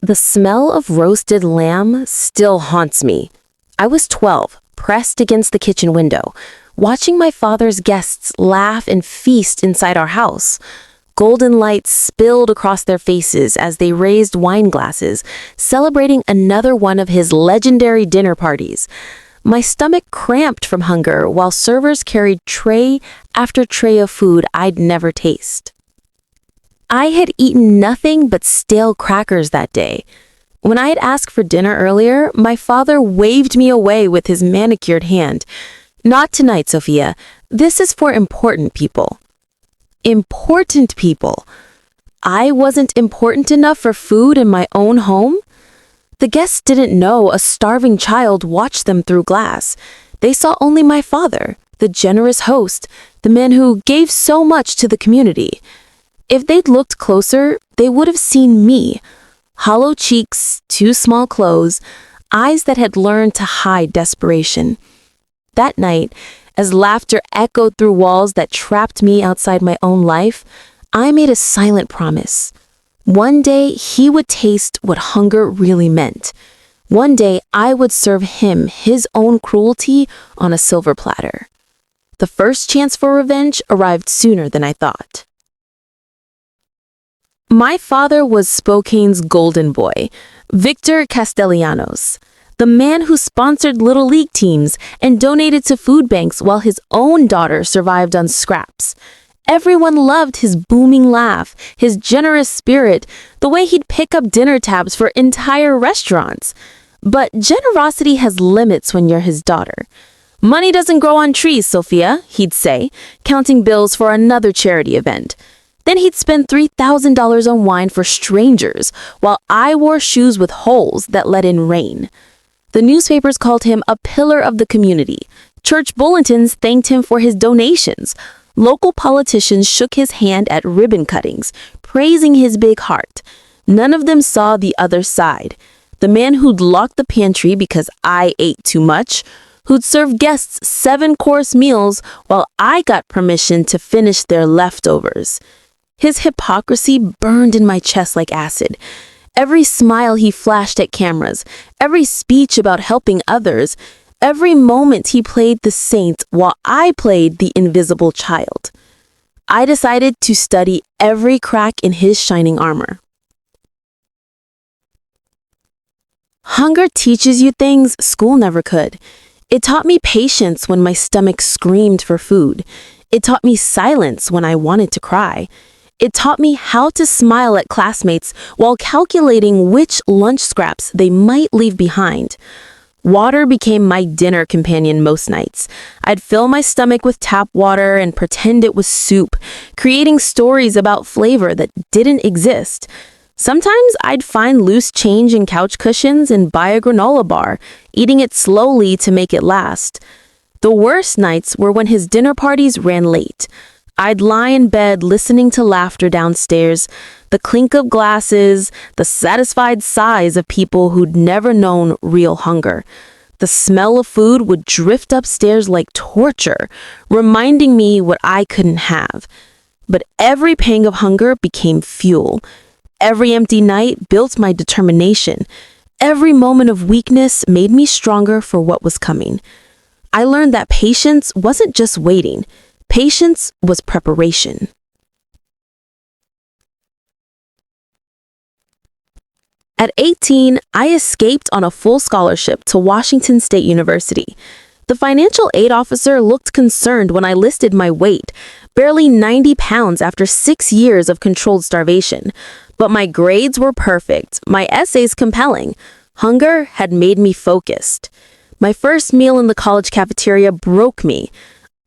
The smell of roasted lamb still haunts me. I was 12, pressed against the kitchen window, watching my father's guests laugh and feast inside our house. Golden lights spilled across their faces as they raised wine glasses, celebrating another one of his legendary dinner parties. My stomach cramped from hunger while servers carried tray after tray of food I'd never tasted. I had eaten nothing but stale crackers that day. When I had asked for dinner earlier, my father waved me away with his manicured hand. "Not tonight, Sophia. This is for important people." Important people. I wasn't important enough for food in my own home? The guests didn't know a starving child watched them through glass. They saw only my father, the generous host, the man who gave so much to the community. If they'd looked closer, they would have seen me. Hollow cheeks, too small clothes, eyes that had learned to hide desperation. That night, as laughter echoed through walls that trapped me outside my own life, I made a silent promise. One day, he would taste what hunger really meant. One day, I would serve him his own cruelty on a silver platter. The first chance for revenge arrived sooner than I thought. My father was Spokane's golden boy, Victor Castellanos, the man who sponsored Little League teams and donated to food banks while his own daughter survived on scraps. Everyone loved his booming laugh, his generous spirit, the way he'd pick up dinner tabs for entire restaurants. But generosity has limits when you're his daughter. "Money doesn't grow on trees, Sophia," he'd say, counting bills for another charity event. Then he'd spend $3,000 on wine for strangers, while I wore shoes with holes that let in rain. The newspapers called him a pillar of the community. Church bulletins thanked him for his donations. Local politicians shook his hand at ribbon cuttings, praising his big heart. None of them saw the other side. The man who'd locked the pantry because I ate too much, who'd serve guests 7-course meals while I got permission to finish their leftovers. His hypocrisy burned in my chest like acid. Every smile he flashed at cameras, every speech about helping others, every moment he played the saint while I played the invisible child. I decided to study every crack in his shining armor. Hunger teaches you things school never could. It taught me patience when my stomach screamed for food. It taught me silence when I wanted to cry. It taught me how to smile at classmates while calculating which lunch scraps they might leave behind. Water became my dinner companion most nights. I'd fill my stomach with tap water and pretend it was soup, creating stories about flavor that didn't exist. Sometimes I'd find loose change in couch cushions and buy a granola bar, eating it slowly to make it last. The worst nights were when his dinner parties ran late. I'd lie in bed listening to laughter downstairs, the clink of glasses, the satisfied sighs of people who'd never known real hunger. The smell of food would drift upstairs like torture, reminding me what I couldn't have. But every pang of hunger became fuel. Every empty night built my determination. Every moment of weakness made me stronger for what was coming. I learned that patience wasn't just waiting. Patience was preparation. At 18, I escaped on a full scholarship to Washington State University. The financial aid officer looked concerned when I listed my weight, barely 90 pounds after 6 years of controlled starvation. But my grades were perfect, my essays compelling. Hunger had made me focused. My first meal in the college cafeteria broke me.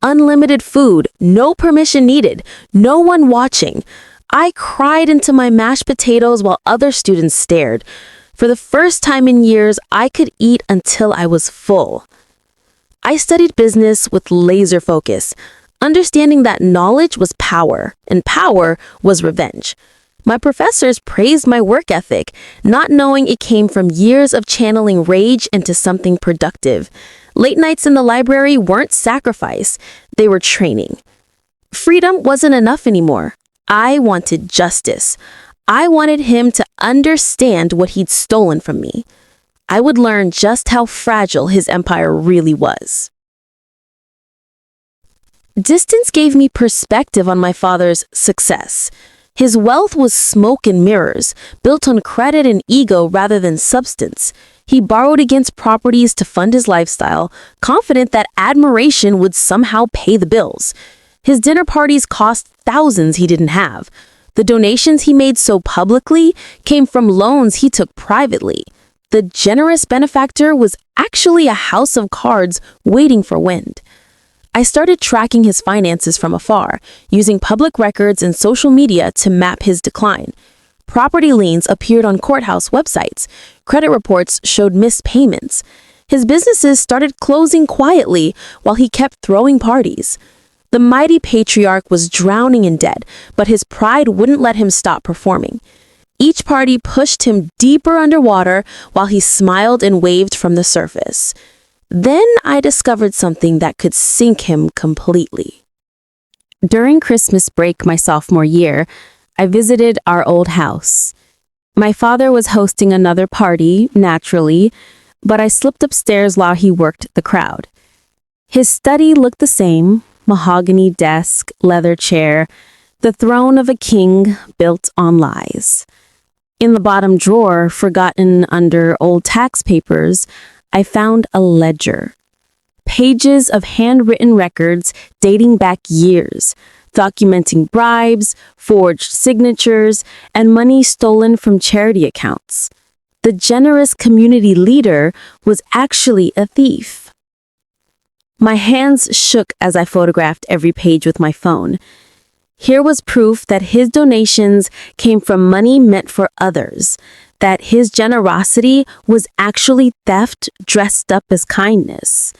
Unlimited food, no permission needed, no one watching. I cried into my mashed potatoes while other students stared. For the first time in years, I could eat until I was full. I studied business with laser focus, understanding that knowledge was power, and power was revenge. My professors praised my work ethic, not knowing it came from years of channeling rage into something productive. Late nights in the library weren't sacrifice, they were training. Freedom wasn't enough anymore. I wanted justice. I wanted him to understand what he'd stolen from me. I would learn just how fragile his empire really was. Distance gave me perspective on my father's success. His wealth was smoke and mirrors, built on credit and ego rather than substance. He borrowed against properties to fund his lifestyle, confident that admiration would somehow pay the bills. His dinner parties cost thousands he didn't have. The donations he made so publicly came from loans he took privately. The generous benefactor was actually a house of cards waiting for wind. I started tracking his finances from afar, using public records and social media to map his decline. Property liens appeared on courthouse websites. Credit reports showed missed payments. His businesses started closing quietly while he kept throwing parties. The mighty patriarch was drowning in debt, but his pride wouldn't let him stop performing. Each party pushed him deeper underwater while he smiled and waved from the surface. Then I discovered something that could sink him completely. During Christmas break my sophomore year, I visited our old house. My father was hosting another party, naturally, but I slipped upstairs while he worked the crowd. His study looked the same: mahogany desk, leather chair, the throne of a king built on lies. In the bottom drawer, forgotten under old tax papers, I found a ledger. Pages of handwritten records dating back years, documenting bribes, forged signatures, and money stolen from charity accounts. The generous community leader was actually a thief. My hands shook as I photographed every page with my phone. Here was proof that his donations came from money meant for others, that his generosity was actually theft dressed up as kindness.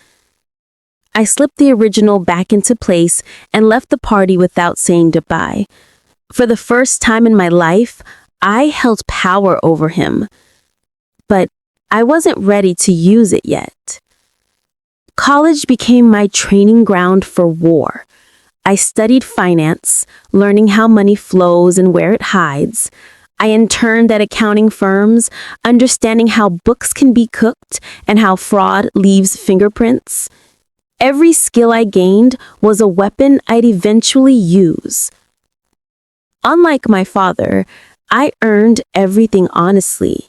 I slipped the original back into place and left the party without saying goodbye. For the first time in my life, I held power over him. But I wasn't ready to use it yet. College became my training ground for war. I studied finance, learning how money flows and where it hides. I interned at accounting firms, understanding how books can be cooked and how fraud leaves fingerprints. Every skill I gained was a weapon I'd eventually use. Unlike my father, I earned everything honestly.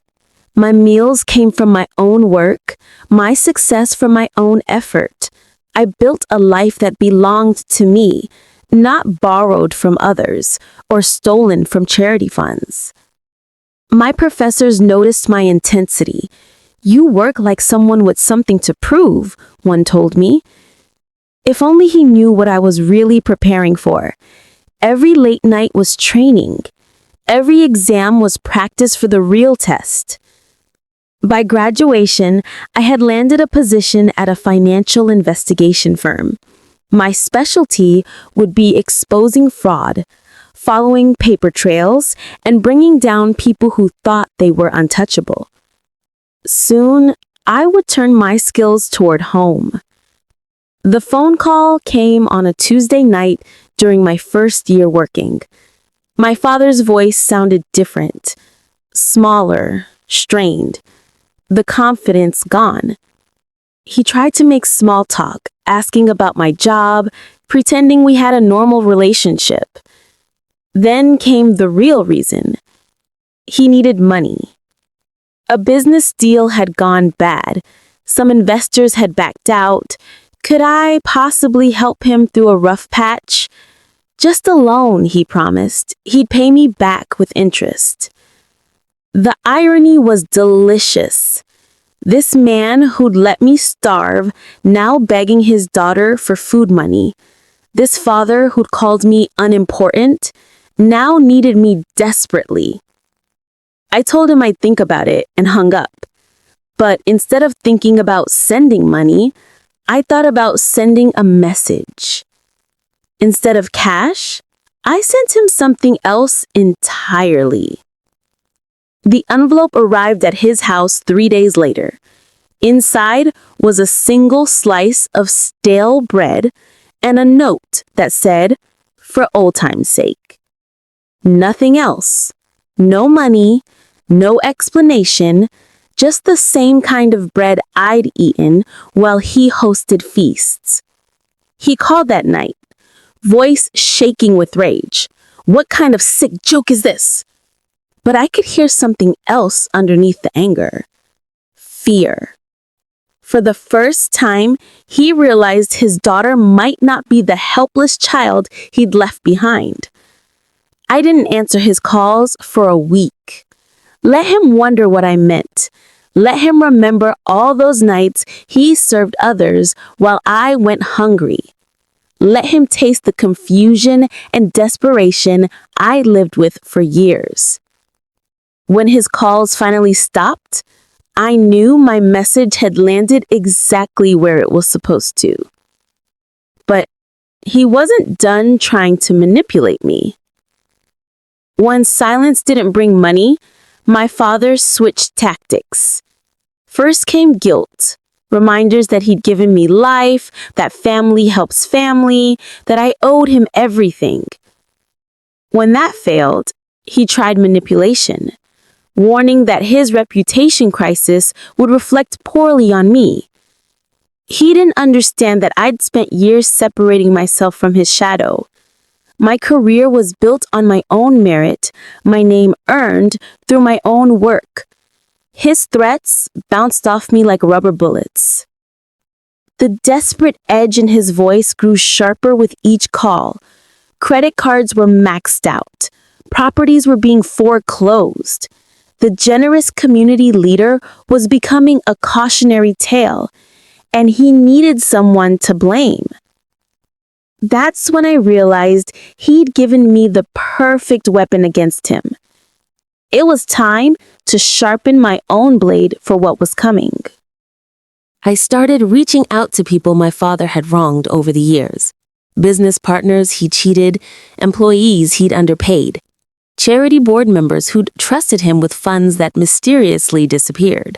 My meals came from my own work, my success from my own effort. I built a life that belonged to me, not borrowed from others or stolen from charity funds. My professors noticed my intensity. "You work like someone with something to prove," one told me. If only he knew what I was really preparing for. Every late night was training. Every exam was practice for the real test. By graduation, I had landed a position at a financial investigation firm. My specialty would be exposing fraud, following paper trails, and bringing down people who thought they were untouchable. Soon, I would turn my skills toward home. The phone call came on a Tuesday night during my first year working. My father's voice sounded different, smaller, strained, the confidence gone. He tried to make small talk, asking about my job, pretending we had a normal relationship. Then came the real reason. He needed money. A business deal had gone bad. Some investors had backed out. Could I possibly help him through a rough patch? Just a loan, he promised. He'd pay me back with interest. The irony was delicious. This man who'd let me starve, now begging his daughter for food money. This father who'd called me unimportant, now needed me desperately. I told him I'd think about it and hung up. But instead of thinking about sending money, I thought about sending a message. Instead of cash, I sent him something else entirely. The envelope arrived at his house 3 days later. Inside was a single slice of stale bread and a note that said, "For old time's sake." Nothing else. No money, no explanation, just the same kind of bread I'd eaten while he hosted feasts. He called that night, voice shaking with rage. What kind of sick joke is this? But I could hear something else underneath the anger. Fear. For the first time, he realized his daughter might not be the helpless child he'd left behind. I didn't answer his calls for a week. Let him wonder what I meant. Let him remember all those nights he served others while I went hungry. Let him taste the confusion and desperation I lived with for years. When his calls finally stopped, I knew my message had landed exactly where it was supposed to. But he wasn't done trying to manipulate me. When silence didn't bring money, my father switched tactics. First came guilt, reminders that he'd given me life, that family helps family, that I owed him everything. When that failed, he tried manipulation, warning that his reputation crisis would reflect poorly on me. He didn't understand that I'd spent years separating myself from his shadow. My career was built on my own merit, my name earned through my own work. His threats bounced off me like rubber bullets. The desperate edge in his voice grew sharper with each call. Credit cards were maxed out. Properties were being foreclosed. The generous community leader was becoming a cautionary tale, and he needed someone to blame. That's when I realized he'd given me the perfect weapon against him. It was time to sharpen my own blade for what was coming. I started reaching out to people my father had wronged over the years. Business partners he cheated, employees he'd underpaid, charity board members who'd trusted him with funds that mysteriously disappeared.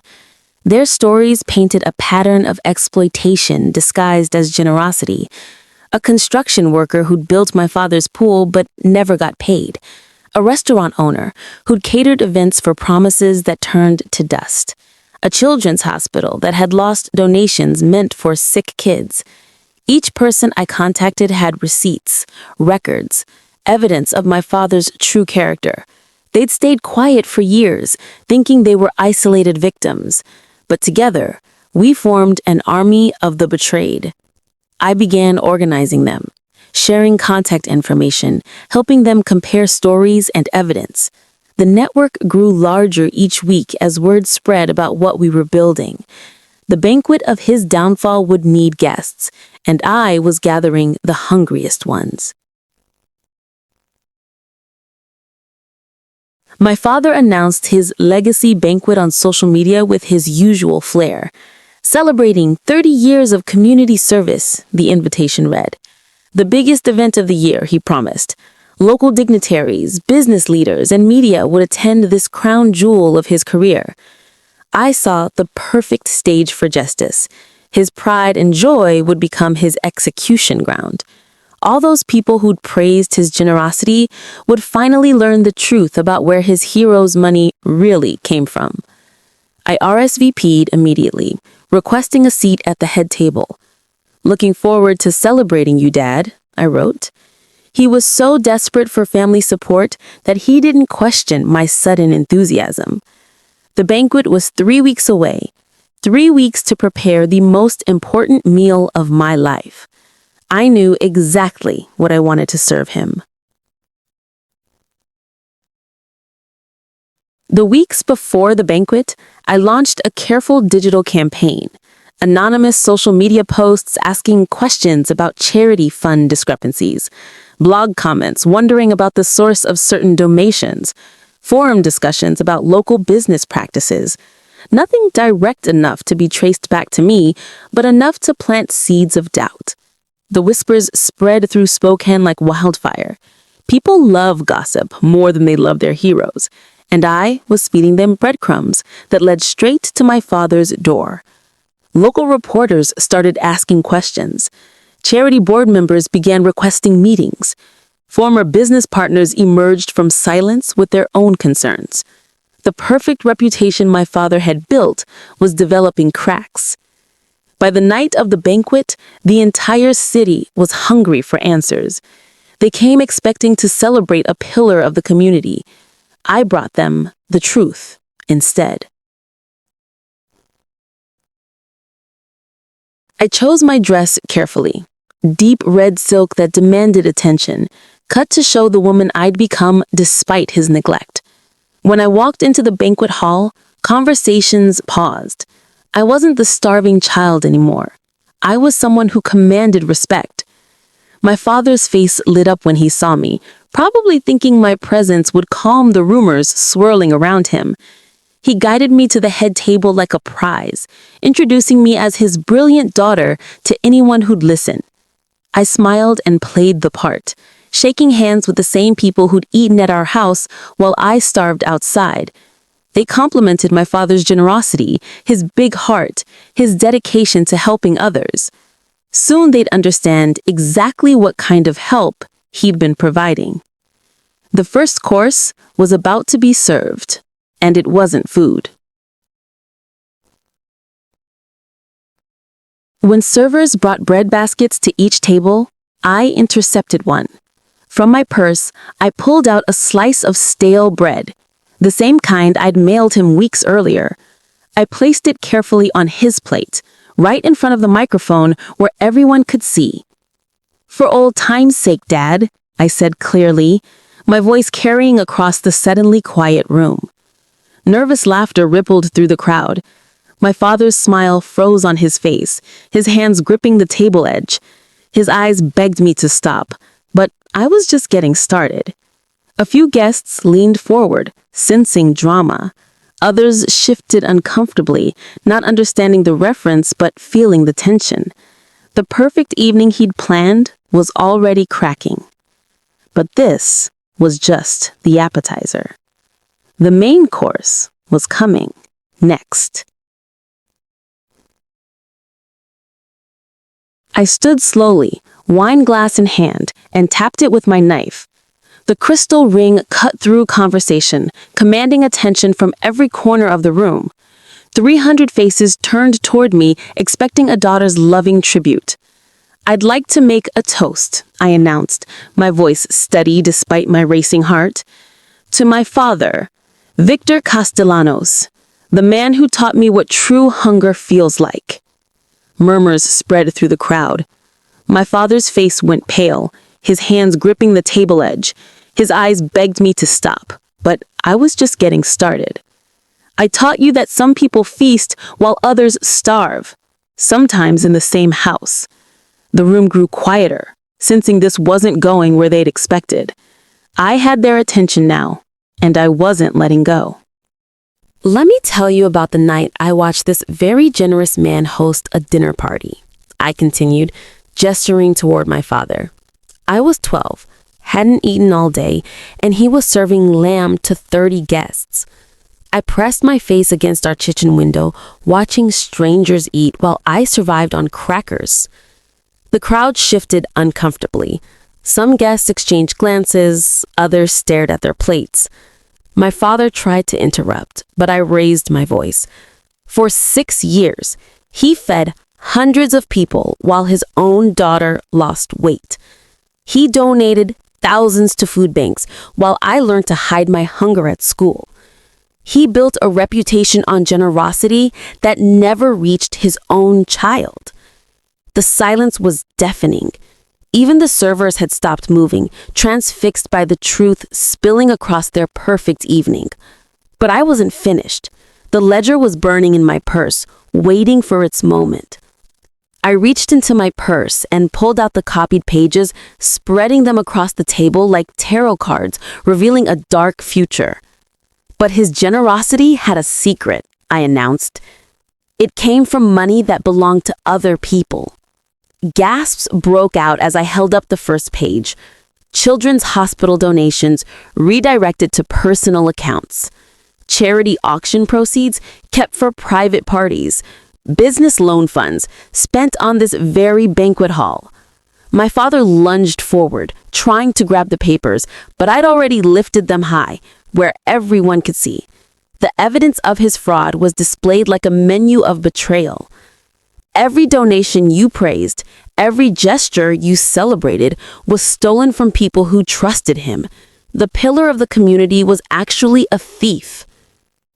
Their stories painted a pattern of exploitation disguised as generosity. A construction worker who'd built my father's pool but never got paid. A restaurant owner who'd catered events for promises that turned to dust. A children's hospital that had lost donations meant for sick kids. Each person I contacted had receipts, records, evidence of my father's true character. They'd stayed quiet for years, thinking they were isolated victims. But together, we formed an army of the betrayed. I began organizing them, sharing contact information, helping them compare stories and evidence. The network grew larger each week as word spread about what we were building. The banquet of his downfall would need guests, and I was gathering the hungriest ones. My father announced his legacy banquet on social media with his usual flair. Celebrating 30 years of community service, the invitation read. The biggest event of the year, he promised. Local dignitaries, business leaders, and media would attend this crown jewel of his career. I saw the perfect stage for justice. His pride and joy would become his execution ground. All those people who'd praised his generosity would finally learn the truth about where his hero's money really came from. I RSVP'd immediately, requesting a seat at the head table. Looking forward to celebrating you, Dad, I wrote. He was so desperate for family support that he didn't question my sudden enthusiasm. The banquet was 3 weeks away, 3 weeks to prepare the most important meal of my life. I knew exactly what I wanted to serve him. The weeks before the banquet, I launched a careful digital campaign. Anonymous social media posts asking questions about charity fund discrepancies, blog comments wondering about the source of certain donations, forum discussions about local business practices. Nothing direct enough to be traced back to me, but enough to plant seeds of doubt. The whispers spread through Spokane like wildfire. People love gossip more than they love their heroes, and I was feeding them breadcrumbs that led straight to my father's door. Local reporters started asking questions. Charity board members began requesting meetings. Former business partners emerged from silence with their own concerns. The perfect reputation my father had built was developing cracks. By the night of the banquet, the entire city was hungry for answers. They came expecting to celebrate a pillar of the community. I brought them the truth instead. I chose my dress carefully. Deep red silk that demanded attention, cut to show the woman I'd become despite his neglect. When I walked into the banquet hall, conversations paused. I wasn't the starving child anymore. I was someone who commanded respect. My father's face lit up when he saw me, probably thinking my presence would calm the rumors swirling around him. He guided me to the head table like a prize, introducing me as his brilliant daughter to anyone who'd listen. I smiled and played the part, shaking hands with the same people who'd eaten at our house while I starved outside. They complimented my father's generosity, his big heart, his dedication to helping others. Soon they'd understand exactly what kind of help he'd been providing. The first course was about to be served, and it wasn't food. When servers brought bread baskets to each table, I intercepted one. From my purse, I pulled out a slice of stale bread, the same kind I'd mailed him weeks earlier. I placed it carefully on his plate, right in front of the microphone where everyone could see. "For old time's sake, Dad," I said clearly, my voice carrying across the suddenly quiet room. Nervous laughter rippled through the crowd. My father's smile froze on his face, his hands gripping the table edge. His eyes begged me to stop, but I was just getting started. A few guests leaned forward, sensing drama. Others shifted uncomfortably, not understanding the reference but feeling the tension. The perfect evening he'd planned was already cracking. But this was just the appetizer. The main course was coming next. I stood slowly, wine glass in hand, and tapped it with my knife. The crystal ring cut through conversation, commanding attention from every corner of the room. 300 faces turned toward me, expecting a daughter's loving tribute. "I'd like to make a toast," I announced, my voice steady despite my racing heart. "To my father, Victor Castellanos, the man who taught me what true hunger feels like." Murmurs spread through the crowd. My father's face went pale, his hands gripping the table edge. His eyes begged me to stop, but I was just getting started. "I taught you that some people feast while others starve, sometimes in the same house." The room grew quieter, sensing this wasn't going where they'd expected. I had their attention now, and I wasn't letting go. "Let me tell you about the night I watched this very generous man host a dinner party," I continued, gesturing toward my father. I was 12, hadn't eaten all day, and he was serving lamb to 30 guests. I pressed my face against our kitchen window, watching strangers eat while I survived on crackers. The crowd shifted uncomfortably. Some guests exchanged glances, others stared at their plates. My father tried to interrupt, but I raised my voice. For 6 years, he fed hundreds of people while his own daughter lost weight. He donated thousands to food banks while I learned to hide my hunger at school. He built a reputation on generosity that never reached his own child. The silence was deafening. Even the servers had stopped moving, transfixed by the truth spilling across their perfect evening. But I wasn't finished. The ledger was burning in my purse, waiting for its moment. I reached into my purse and pulled out the copied pages, spreading them across the table like tarot cards, revealing a dark future. But his generosity had a secret, I announced. It came from money that belonged to other people. Gasps broke out as I held up the first page. Children's hospital donations redirected to personal accounts. Charity auction proceeds kept for private parties. Business loan funds spent on this very banquet hall. My father lunged forward, trying to grab the papers, but I'd already lifted them high, where everyone could see. The evidence of his fraud was displayed like a menu of betrayal. Every donation you praised, every gesture you celebrated, was stolen from people who trusted him. The pillar of the community was actually a thief.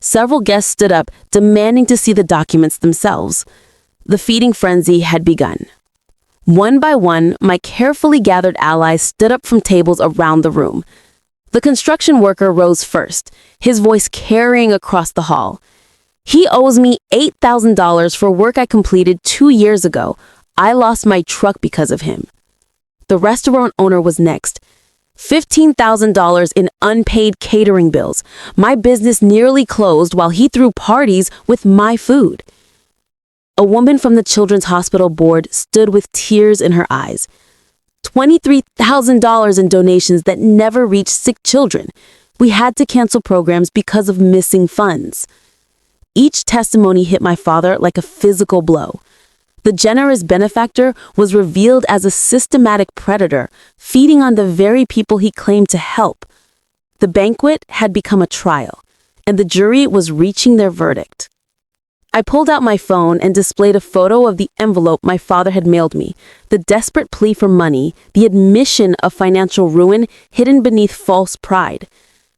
Several guests stood up, demanding to see the documents themselves. The feeding frenzy had begun. One by one, my carefully gathered allies stood up from tables around the room. The construction worker rose first, his voice carrying across the hall. He owes me $8,000 for work I completed 2 years ago. I lost my truck because of him. The restaurant owner was next. $15,000 in unpaid catering bills. My business nearly closed while he threw parties with my food. A woman from the Children's Hospital Board stood with tears in her eyes. $23,000 in donations that never reached sick children. We had to cancel programs because of missing funds. Each testimony hit my father like a physical blow. The generous benefactor was revealed as a systematic predator, feeding on the very people he claimed to help. The banquet had become a trial, and the jury was reaching their verdict. I pulled out my phone and displayed a photo of the envelope my father had mailed me, the desperate plea for money, the admission of financial ruin hidden beneath false pride.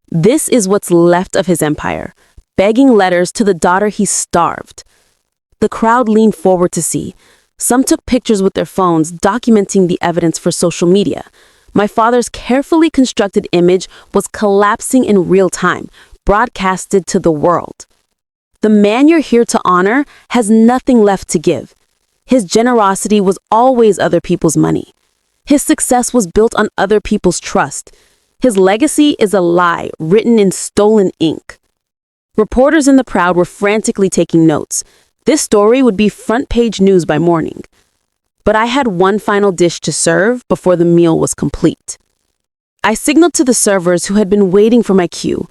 This is what's left of his empire, begging letters to the daughter he starved. The crowd leaned forward to see. Some took pictures with their phones, documenting the evidence for social media. My father's carefully constructed image was collapsing in real time, broadcasted to the world. The man you're here to honor has nothing left to give. His generosity was always other people's money. His success was built on other people's trust. His legacy is a lie written in stolen ink. Reporters in the crowd were frantically taking notes. This story would be front-page news by morning. But I had one final dish to serve before the meal was complete. I signaled to the servers who had been waiting for my cue.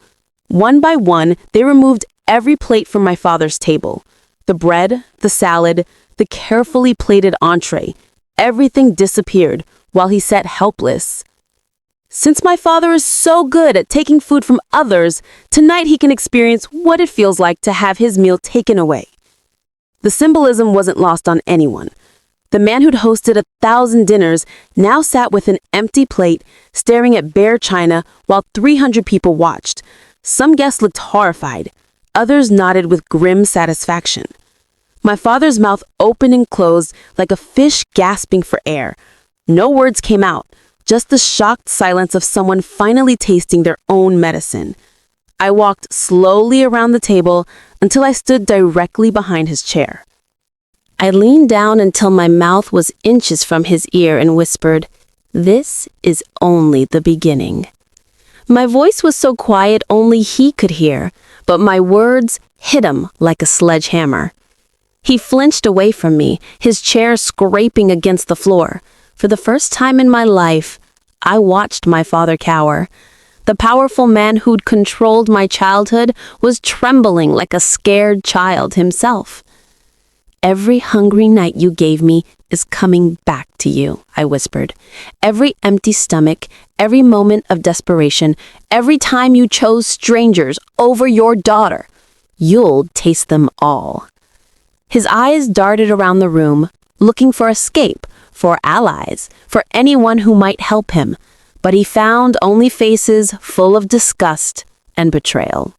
One by one, they removed every plate from my father's table. The bread, the salad, the carefully plated entree, everything disappeared while he sat helpless. Since my father is so good at taking food from others, tonight he can experience what it feels like to have his meal taken away. The symbolism wasn't lost on anyone. The man who'd hosted 1,000 dinners now sat with an empty plate, staring at bare china while 300 people watched. Some guests looked horrified. Others nodded with grim satisfaction. My father's mouth opened and closed like a fish gasping for air. No words came out, just the shocked silence of someone finally tasting their own medicine. I walked slowly around the table until I stood directly behind his chair. I leaned down until my mouth was inches from his ear and whispered, "This is only the beginning." My voice was so quiet only he could hear, but my words hit him like a sledgehammer. He flinched away from me, his chair scraping against the floor. For the first time in my life, I watched my father cower. The powerful man who'd controlled my childhood was trembling like a scared child himself. "Every hungry night you gave me is coming back to you," I whispered. "Every empty stomach, every moment of desperation, every time you chose strangers over your daughter, you'll taste them all." His eyes darted around the room, looking for escape, for allies, for anyone who might help him, but he found only faces full of disgust and betrayal.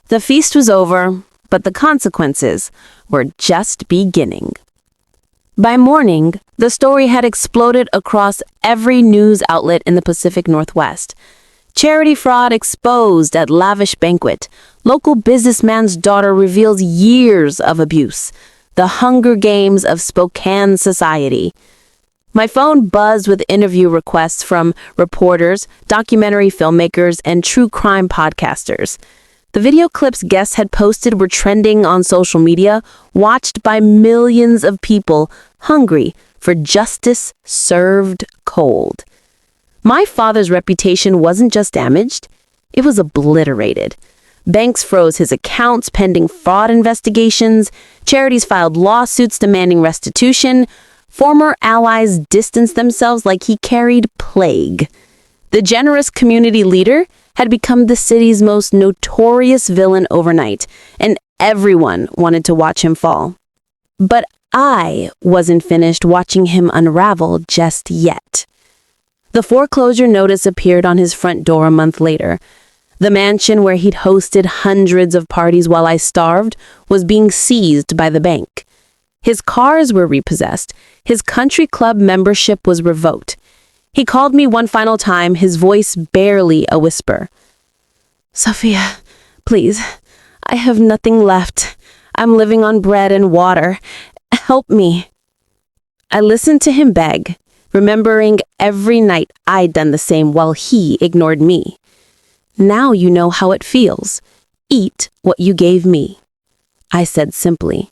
The feast was over, but the consequences were just beginning. By morning, the story had exploded across every news outlet in the Pacific Northwest. Charity fraud exposed at lavish banquet. Local businessman's daughter reveals years of abuse. The Hunger Games of Spokane society. My phone buzzed with interview requests from reporters, documentary filmmakers, and true crime podcasters. The video clips guests had posted were trending on social media, watched by millions of people hungry for justice served cold. My father's reputation wasn't just damaged, it was obliterated. Banks froze his accounts pending fraud investigations, charities filed lawsuits demanding restitution, Former allies distanced themselves like he carried plague. The generous community leader had become the city's most notorious villain overnight, and everyone wanted to watch him fall. But I wasn't finished watching him unravel just yet. The foreclosure notice appeared on his front door a month later. The mansion where he'd hosted hundreds of parties while I starved was being seized by the bank. His cars were repossessed. His country club membership was revoked. He called me one final time, his voice barely a whisper. "Sophia, please, I have nothing left. I'm living on bread and water. Help me." I listened to him beg, remembering every night I'd done the same while he ignored me. "Now you know how it feels. Eat what you gave me," I said simply.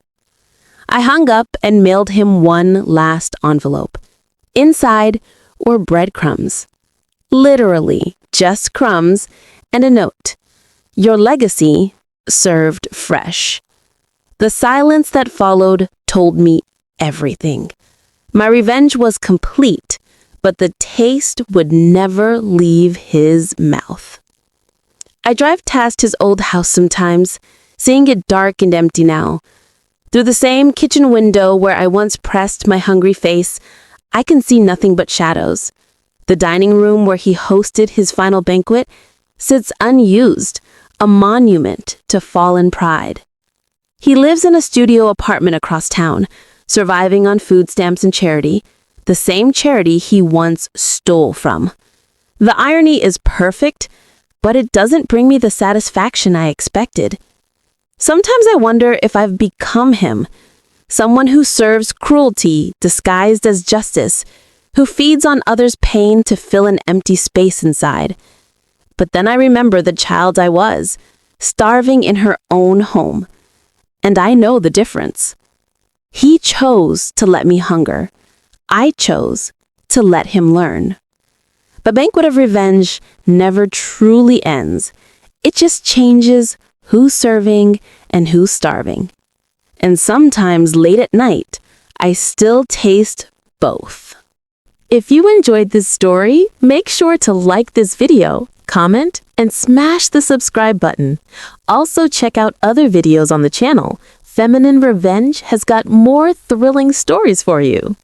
I hung up and mailed him one last envelope. Inside were breadcrumbs. Literally, just crumbs and a note. "Your legacy served fresh." The silence that followed told me everything. My revenge was complete, but the taste would never leave his mouth. I drive past his old house sometimes, seeing it dark and empty now. Through the same kitchen window where I once pressed my hungry face, I can see nothing but shadows. The dining room where he hosted his final banquet sits unused, a monument to fallen pride. He lives in a studio apartment across town, surviving on food stamps and charity, the same charity he once stole from. The irony is perfect, but it doesn't bring me the satisfaction I expected. Sometimes I wonder if I've become him, someone who serves cruelty disguised as justice, who feeds on others' pain to fill an empty space inside. But then I remember the child I was, starving in her own home. And I know the difference. He chose to let me hunger. I chose to let him learn. The banquet of revenge never truly ends. It just changes who's serving and who's starving. And sometimes late at night, I still taste both. If you enjoyed this story, make sure to like this video, comment, and smash the subscribe button. Also check out other videos on the channel. Feminine Revenge has got more thrilling stories for you.